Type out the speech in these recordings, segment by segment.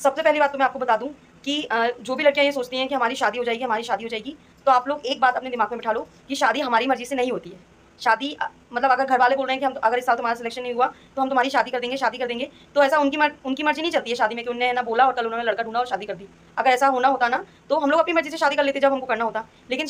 सबसे पहली बात तो मैं आपको बता दूँ कि जो भी लड़कियाँ ये सोचती हैं कि हमारी शादी हो जाएगी, हमारी शादी हो जाएगी, तो आप लोग एक बात अपने दिमाग में बिठा लो कि शादी हमारी मर्ज़ी से नहीं होती है। शादी मतलब अगर घरवाले बोल रहे हैं कि हम अगर इस साल तुम्हारा सिलेक्शन नहीं हुआ, तो हम तुम्हारी शादी कर देंगे, तो ऐसा उनकी मर्ज़ी नहीं चलती है शादी में कि उन्होंने ना बोला और कल उन्होंने लड़का ढूँढा और शादी कर दी। अगर ऐसा होना होता ना, तो हम लोग अपनी मर्ज़ी से शादी कर लेते जब हमको करना होता। लेकिन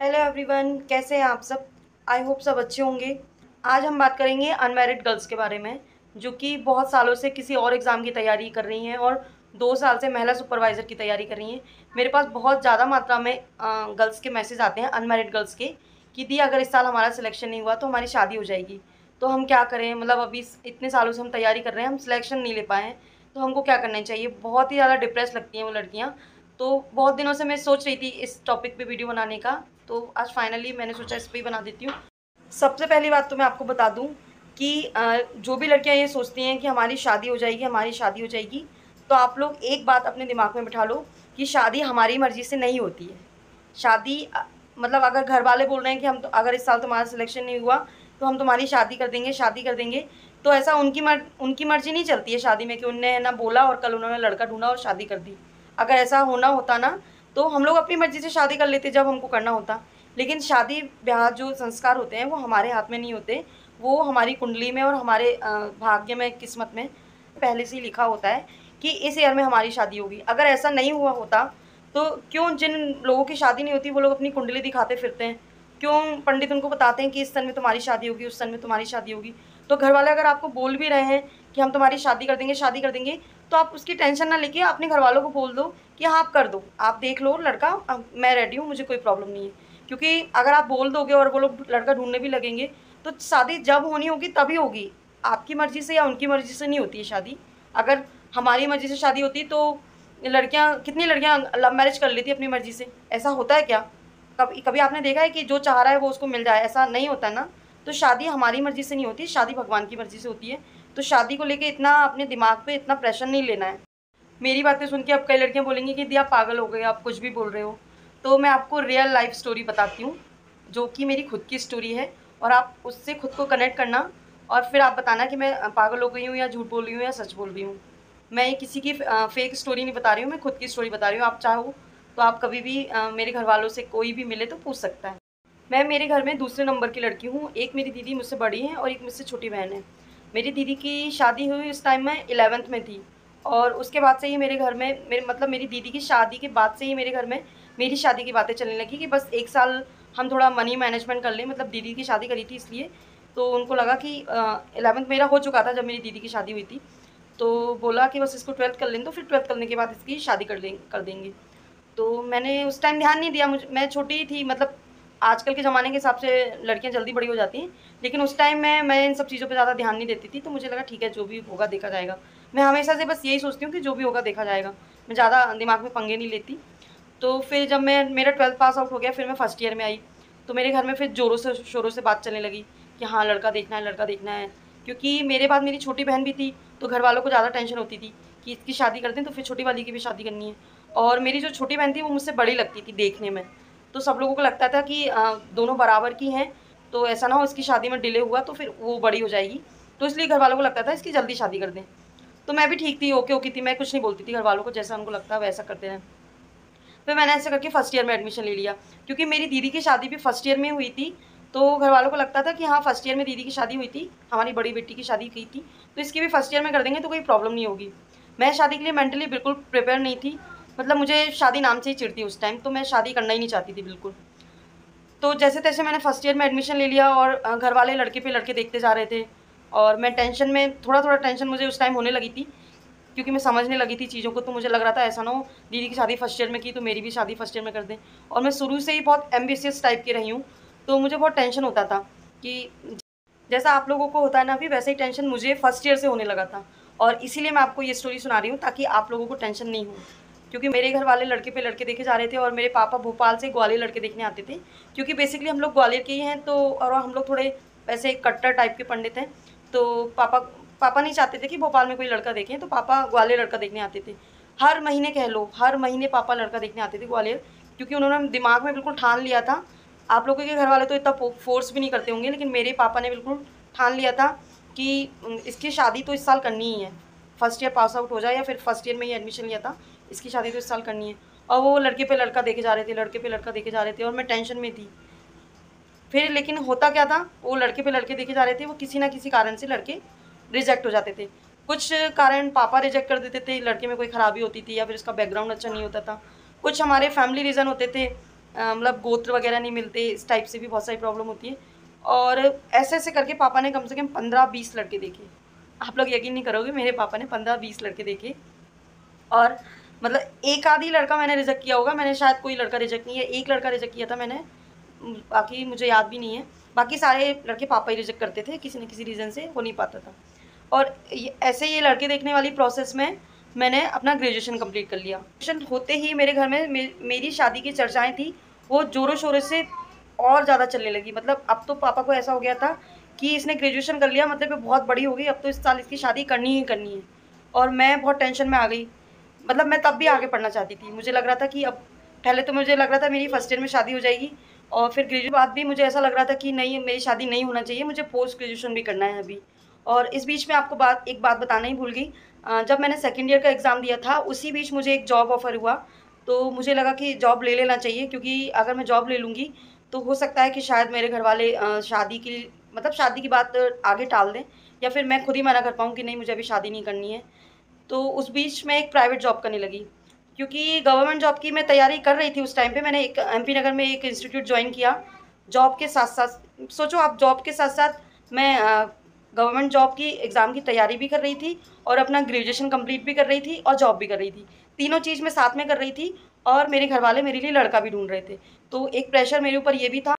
हेलो एवरीवन, कैसे हैं आप सब? आई होप सब अच्छे होंगे। आज हम बात करेंगे अनमैरिड गर्ल्स के बारे में, जो कि बहुत सालों से किसी और एग्ज़ाम की तैयारी कर रही हैं और 2 साल से महिला सुपरवाइज़र की तैयारी कर रही हैं। मेरे पास बहुत ज़्यादा मात्रा में गर्ल्स के मैसेज आते हैं अनमैरिड गर्ल्स के कि दी अगर इस साल हमारा सिलेक्शन नहीं हुआ तो हमारी शादी हो जाएगी। तो हम क्या करें? मतलब अभी इतने सालों से हम तैयारी कर रहे हैं, हम सिलेक्शन नहीं ले पाए हैं, तो हमको क्या करना चाहिए? बहुत ही ज़्यादा डिप्रेस लगती हैं वो लड़कियाँ। तो बहुत दिनों से मैं सोच रही थी इस टॉपिक पे वीडियो बनाने का, तो आज फाइनली मैंने सोचा इस पे ही बना देती हूँ। सबसे पहली बात तो मैं आपको बता दूँ कि जो भी लड़कियाँ ये सोचती हैं कि हमारी शादी हो जाएगी, हमारी शादी हो जाएगी, तो आप लोग एक बात अपने दिमाग में बिठा लो कि शादी हमारी मर्ज़ी से नहीं होती है। शादी मतलब अगर घरवाले बोल रहे हैं कि हम तो अगर इस साल तुम्हारा सिलेक्शन नहीं हुआ, तो हम तुम्हारी शादी कर देंगे, तो ऐसा उनकी मर्ज़ी नहीं चलती है शादी में कि उन्होंने ना बोला और कल उन्होंने लड़का ढूँढा और शादी कर दी। अगर ऐसा होना होता ना, तो हम लोग अपनी मर्ज़ी से शादी कर लेते जब हमको करना होता। लेकिन शादी-ब्याह जो संस्कार होते हैं वो हमारे हाथ में नहीं होते, वो हमारी कुंडली में और हमारे भाग्य में, किस्मत में पहले से ही लिखा होता है कि इस ईयर में हमारी शादी होगी। अगर ऐसा नहीं हुआ होता, तो क्यों जिन लोगों की शादी नहीं होती वो लोग अपनी कुंडली दिखाते फिरते हैं? क्यों पंडित उनको बताते हैं कि इस सन में तुम्हारी शादी होगी, उस सन में तुम्हारी शादी होगी? तो घरवाले अगर आपको बोल भी रहे हैं कि हम तुम्हारी शादी कर देंगे, तो आप उसकी टेंशन ना लेके अपने घरवालों को बोल दो कि हाँ, आप कर दो, आप देख लो लड़का, मैं रेडी हूँ, मुझे कोई प्रॉब्लम नहीं है। क्योंकि अगर आप बोल दोगे और वो लोग लड़का ढूँढने भी लगेंगे, तो शादी जब होनी होगी तभी होगी। आपकी मर्ज़ी से या उनकी मर्ज़ी से नहीं होती है शादी। अगर हमारी मर्ज़ी से शादी होती तो कितनी लड़कियाँ लव मैरिज कर लेती अपनी मर्ज़ी से। ऐसा होता है क्या? कभी कभी आपने देखा है कि जो चाह रहा है वो उसको मिल जाए? ऐसा नहीं होता ना। तो शादी हमारी मर्ज़ी से नहीं होती, शादी भगवान की मर्ज़ी से होती है। तो शादी को लेके इतना अपने दिमाग पे इतना प्रेशर नहीं लेना है। मेरी बातें सुन के अब कई लड़कियाँ बोलेंगी कि दी आप पागल हो गए, आप कुछ भी बोल रहे हो। तो मैं आपको रियल लाइफ़ स्टोरी बताती हूँ, जो कि मेरी खुद की स्टोरी है, और आप उससे खुद को कनेक्ट करना और फिर आप बताना कि मैं पागल हो गई हूँ या झूठ बोल रही हूँ या सच बोल रही हूँ। मैं ये किसी की फेक स्टोरी नहीं बता रही हूँ, मैं खुद की स्टोरी बता रही हूँ। आप चाहो तो आप कभी भी मेरे घरवालों से कोई भी मिले तो पूछ सकता है। मैं मेरे घर में दूसरे नंबर की लड़की हूँ। एक मेरी दीदी मुझसे बड़ी है और एक मुझसे छोटी बहन है। मेरी दीदी की शादी हुई उस टाइम मैं 11th में थी, और उसके बाद से ही मेरे घर में मेरी दीदी की शादी के बाद से ही मेरे घर में मेरी शादी की बातें चलने लगी कि बस 1 साल हम थोड़ा मनी मैनेजमेंट कर लें। मतलब दीदी की शादी करी थी इसलिए, तो उनको लगा कि 11th मेरा हो चुका था जब मेरी दीदी की शादी हुई थी। तो बोला कि बस इसको 12th कर लें, तो फिर 12th करने के बाद इसकी शादी कर देंगे। तो मैंने उस टाइम ध्यान नहीं दिया, मैं छोटी ही थी। मतलब आजकल के ज़माने के हिसाब से लड़कियाँ जल्दी बड़ी हो जाती हैं, लेकिन उस टाइम मैं इन सब चीज़ों पे ज़्यादा ध्यान नहीं देती थी। तो मुझे लगा ठीक है, जो भी होगा देखा जाएगा। मैं हमेशा से बस यही सोचती हूँ कि जो भी होगा देखा जाएगा। मैं ज़्यादा दिमाग में पंगे नहीं लेती। तो फिर जब मेरा 12th पास आउट हो गया, फिर मैं फर्स्ट ईयर में आई, तो मेरे घर में फिर ज़ोरों से शोरों से बात चलने लगी कि हाँ, लड़का देखना है, लड़का देखना है। क्योंकि मेरे बाद मेरी छोटी बहन भी थी, तो घर वालों को ज़्यादा टेंशन होती थी कि इसकी शादी कर दें तो फिर छोटी वाली की भी शादी करनी है। और मेरी जो छोटी बहन थी वो मुझसे बड़ी लगती थी देखने में, तो सब लोगों को लगता था कि दोनों बराबर की हैं, तो ऐसा ना हो इसकी शादी में डिले हुआ तो फिर वो बड़ी हो जाएगी। तो इसलिए घर वालों को लगता था इसकी जल्दी शादी कर दें। तो मैं भी ठीक थी, ओके थी, मैं कुछ नहीं बोलती थी घर वालों को, जैसा उनको लगता है वैसा करते रहें। फिर मैंने ऐसे करके फर्स्ट ईयर में एडमिशन ले लिया, क्योंकि मेरी दीदी की शादी भी फर्स्ट ईयर में हुई थी। तो घर वालों को लगता था कि हाँ, फर्स्ट ईयर में दीदी की शादी हुई थी, हमारी बड़ी बेटी की शादी की थी, तो इसकी भी फर्स्ट ईयर में कर देंगे तो कोई प्रॉब्लम नहीं होगी। मैं शादी के लिए मेंटली बिल्कुल प्रिपेयर नहीं थी। मतलब मुझे शादी नाम से ही चिढ़ती उस टाइम, तो मैं शादी करना ही नहीं चाहती थी बिल्कुल। तो जैसे-तैसे मैंने फर्स्ट ईयर में एडमिशन ले लिया, और घर वाले लड़के पे लड़के देखते जा रहे थे, और मैं टेंशन में थोड़ा-थोड़ा टेंशन मुझे उस टाइम होने लगी थी, क्योंकि मैं समझने लगी थी चीज़ों को। तो मुझे लग रहा था ऐसा ना हो दीदी की शादी फर्स्ट ईयर में की तो मेरी भी शादी फर्स्ट ईयर में कर दें। और मैं शुरू से ही बहुत एम्बिशियस टाइप की रही हूँ, तो मुझे बहुत टेंशन होता था कि जैसा आप लोगों को होता है ना अभी, वैसे ही टेंशन मुझे फर्स्ट ईयर से होने लगा था। और इसीलिए मैं आपको ये स्टोरी सुना रही हूँ ताकि आप लोगों को टेंशन नहीं हो। क्योंकि मेरे घर वाले लड़के पे लड़के देखे जा रहे थे, और मेरे पापा भोपाल से ग्वालियर लड़के देखने आते थे, क्योंकि बेसिकली हम लोग ग्वालियर के ही हैं। तो और हम लोग थोड़े वैसे कट्टर टाइप के पंडित हैं। तो पापा नहीं चाहते थे कि भोपाल में कोई लड़का देखें, तो पापा ग्वालियर लड़का देखने आते थे। हर महीने कह लो, हर महीने पापा लड़का देखने आते थे ग्वालियर, क्योंकि उन्होंने दिमाग में बिल्कुल ठान लिया था। आप लोगों के घर वाले तो इतना फोर्स भी नहीं करते होंगे, लेकिन मेरे पापा ने बिल्कुल ठान लिया था कि इसकी शादी तो इस साल करनी ही है। फर्स्ट ईयर पास आउट हो जाए या फिर फर्स्ट ईयर में ही एडमिशन लिया था, इसकी शादी तो इस साल करनी है। और वो लड़के पे लड़का देखे जा रहे थे, लड़के पे लड़का देखे जा रहे थे और मैं टेंशन में थी। फिर लेकिन होता क्या था, वो लड़के पे लड़के देखे जा रहे थे, वो किसी ना किसी कारण से लड़के रिजेक्ट हो जाते थे। कुछ कारण पापा रिजेक्ट कर देते थे, लड़के में कोई ख़राबी होती थी या फिर उसका बैकग्राउंड अच्छा नहीं होता था। कुछ हमारे फैमिली रीज़न होते थे, मतलब गोत्र वगैरह नहीं मिलते, इस टाइप से भी बहुत सारी प्रॉब्लम होती है। और ऐसे ऐसे करके पापा ने कम से कम 15-20 लड़के देखे। आप लोग यकीन नहीं करोगे, मेरे पापा ने 15-20 लड़के देखे और मतलब एक आध ही लड़का मैंने रिजेक्ट किया होगा, मैंने शायद कोई लड़का रिजेक्ट नहीं है, एक लड़का रिजेक्ट किया था मैंने, बाकी मुझे याद भी नहीं है। बाकी सारे लड़के पापा ही रिजेक्ट करते थे, किसी न किसी रीज़न से हो नहीं पाता था। और ऐसे ये लड़के देखने वाली प्रोसेस में मैंने अपना ग्रेजुएशन कंप्लीट कर लिया। ग्रेजुएशन होते ही मेरे घर में मेरी शादी की चर्चाएँ थी, वो ज़ोरों शोरों से और ज़्यादा चलने लगी। मतलब अब तो पापा को ऐसा हो गया था कि इसने ग्रेजुएशन कर लिया, मतलब ये बहुत बड़ी हो गई, अब तो इस साल इसकी शादी करनी ही करनी है। और मैं बहुत टेंशन में आ गई। मतलब मैं तब भी आगे पढ़ना चाहती थी, मुझे लग रहा था कि अब, पहले तो मुझे लग रहा था मेरी फर्स्ट ईयर में शादी हो जाएगी और फिर ग्रेजुएशन बाद भी मुझे ऐसा लग रहा था कि नहीं, मेरी शादी नहीं होना चाहिए, मुझे पोस्ट ग्रेजुएशन भी करना है अभी। और इस बीच में आपको एक बात बताना ही भूल गई, जब मैंने सेकंड ईयर का एग्ज़ाम दिया था उसी बीच मुझे एक जॉब ऑफ़र हुआ। तो मुझे लगा कि जॉब ले लेना चाहिए, क्योंकि अगर मैं जॉब ले लूँगी तो हो सकता है कि शायद मेरे घर वाले शादी की, मतलब शादी की बात आगे टाल दें या फिर मैं खुद ही मना कर पाऊँ कि नहीं, मुझे अभी शादी नहीं करनी है। तो उस बीच मैं एक प्राइवेट जॉब करने लगी, क्योंकि गवर्नमेंट जॉब की मैं तैयारी कर रही थी उस टाइम पे। मैंने एक एमपी नगर में एक इंस्टीट्यूट जॉइन किया जॉब के साथ-साथ। सोचो आप, जॉब के साथ-साथ मैं गवर्नमेंट जॉब की एग्ज़ाम की तैयारी भी कर रही थी और अपना ग्रेजुएशन कंप्लीट भी कर रही थी और जॉब भी कर रही थी। तीनों चीज़ मैं साथ में कर रही थी और मेरे घरवाले मेरे लिए लड़का भी ढूँढ रहे थे। तो एक प्रेशर मेरे ऊपर ये भी था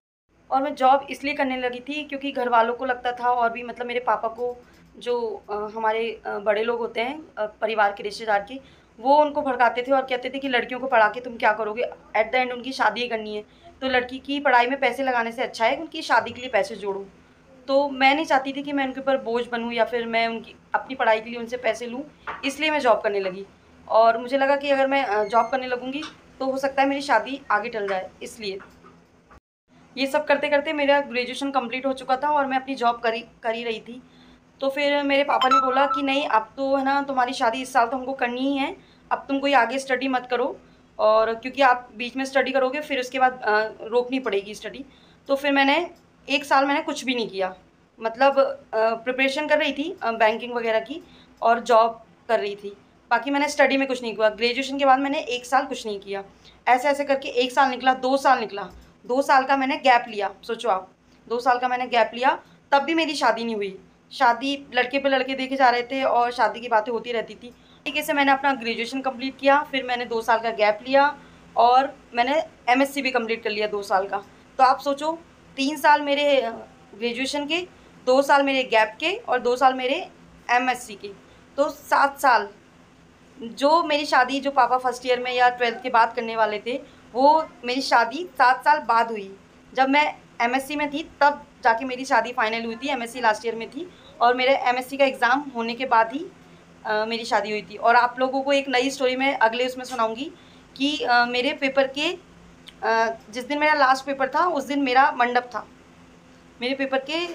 और मैं जॉब इसलिए करने लगी थी क्योंकि घरवालों को लगता था, और भी मतलब मेरे पापा को, जो हमारे बड़े लोग होते हैं परिवार के रिश्तेदार के, वो उनको भड़काते थे और कहते थे कि लड़कियों को पढ़ा के तुम क्या करोगे? एट द एंड उनकी शादी ही करनी है। तो लड़की की पढ़ाई में पैसे लगाने से अच्छा है कि उनकी शादी के लिए पैसे जोड़ो। तो मैं नहीं चाहती थी कि मैं उनके ऊपर बोझ बनूँ या फिर मैं उनकी अपनी पढ़ाई के लिए उनसे पैसे लूँ, इसलिए मैं जॉब करने लगी। और मुझे लगा कि अगर मैं जॉब करने लगूँगी तो हो सकता है मेरी शादी आगे टल जाए, इसलिए। ये सब करते-करते मेरा ग्रेजुएशन कंप्लीट हो चुका था और मैं अपनी जॉब कर ही रही थी। तो फिर मेरे पापा ने बोला कि नहीं, अब तो है ना, तुम्हारी शादी इस साल तो हमको करनी ही है, अब तुम कोई आगे स्टडी मत करो, और क्योंकि आप बीच में स्टडी करोगे फिर उसके बाद रोकनी पड़ेगी स्टडी। तो फिर मैंने 1 साल मैंने कुछ भी नहीं किया, मतलब प्रिपरेशन कर रही थी बैंकिंग वगैरह की और जॉब कर रही थी। बाकी मैंने स्टडी में कुछ नहीं किया। ग्रेजुएशन के बाद मैंने 1 साल कुछ नहीं किया। ऐसे-ऐसे करके 1 साल निकला, 2 साल निकला, 2 साल का मैंने गैप लिया। सोचो आप, 2 साल का मैंने गैप लिया, तब भी मेरी शादी नहीं हुई। शादी लड़के पे लड़के देखे जा रहे थे और शादी की बातें होती रहती थी। तरीके से मैंने अपना ग्रेजुएशन कंप्लीट किया, फिर मैंने 2 साल का गैप लिया और मैंने एमएससी भी कंप्लीट कर लिया 2 साल का। तो आप सोचो, 3 साल मेरे ग्रेजुएशन के, 2 साल मेरे गैप के और 2 साल मेरे एमएससी के, तो 7 साल। जो मेरी शादी, जो पापा फर्स्ट ईयर में या 12th के बाद करने वाले थे, वो मेरी शादी 7 साल बाद हुई। जब मैं एमएससी में थी तब जाके मेरी शादी फाइनल हुई थी, एमएससी लास्ट ईयर में थी और मेरे एमएससी का एग्ज़ाम होने के बाद ही मेरी शादी हुई थी। और आप लोगों को एक नई स्टोरी मैं अगले उसमें सुनाऊँगी कि मेरे पेपर के जिस दिन मेरा लास्ट पेपर था उस दिन मेरा मंडप था। मेरे पेपर के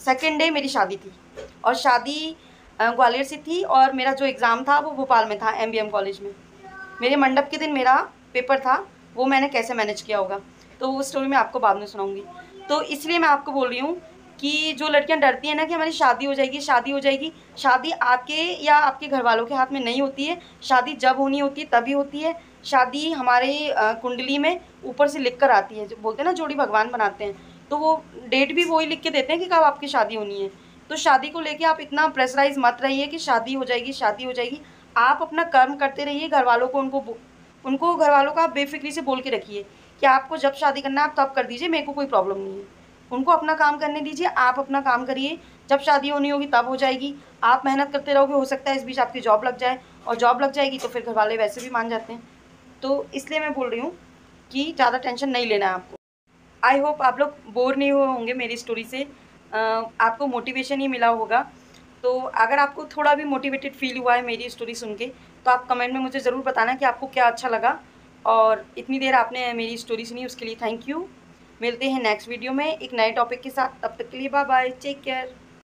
सेकंड डे मेरी शादी थी और शादी ग्वालियर से थी और मेरा जो एग्ज़ाम था वो भोपाल में था, एमबीएम कॉलेज में। मेरे मंडप के दिन मेरा पेपर था, वो मैंने कैसे मैनेज किया होगा, तो वो स्टोरी मैं आपको बाद में सुनाऊँगी। तो इसलिए मैं आपको बोल रही हूँ कि जो लड़कियाँ डरती हैं ना कि हमारी शादी हो जाएगी, शादी हो जाएगी, शादी आपके या आपके घरवालों के हाथ में नहीं होती है। शादी जब होनी होती है तभी होती है। शादी हमारे कुंडली में ऊपर से लिख कर आती है, जो बोलते हैं ना जोड़ी भगवान बनाते हैं, तो वो डेट भी वही लिख के देते हैं कि कब आपकी शादी होनी है। तो शादी को लेके आप इतना प्रेशराइज़ मत रहिए कि शादी हो जाएगी, शादी हो जाएगी। आप अपना कर्म करते रहिए, घरवालों को उनको घरवालों को आप बेफ़िक्री से बोल के रखिए कि आपको जब शादी करना है आप तब कर दीजिए, मेरे को कोई प्रॉब्लम नहीं है। उनको अपना काम करने दीजिए, आप अपना काम करिए, जब शादी होनी होगी तब हो जाएगी। आप मेहनत करते रहोगे, हो सकता है इस बीच आपकी जॉब लग जाए और जॉब लग जाएगी तो फिर घरवाले वैसे भी मान जाते हैं। तो इसलिए मैं बोल रही हूँ कि ज़्यादा टेंशन नहीं लेना है आपको। आई होप आप लोग बोर नहीं हुए होंगे मेरी स्टोरी से, आपको मोटिवेशन ही मिला होगा। तो अगर आपको थोड़ा भी मोटिवेटेड फ़ील हुआ है मेरी स्टोरी सुन के, तो आप कमेंट में मुझे ज़रूर बताना कि आपको क्या अच्छा लगा और इतनी देर आपने मेरी स्टोरी सुनी उसके लिए थैंक यू। मिलते हैं नेक्स्ट वीडियो में एक नए टॉपिक के साथ, तब तक के लिए बाय बाय, टेक केयर।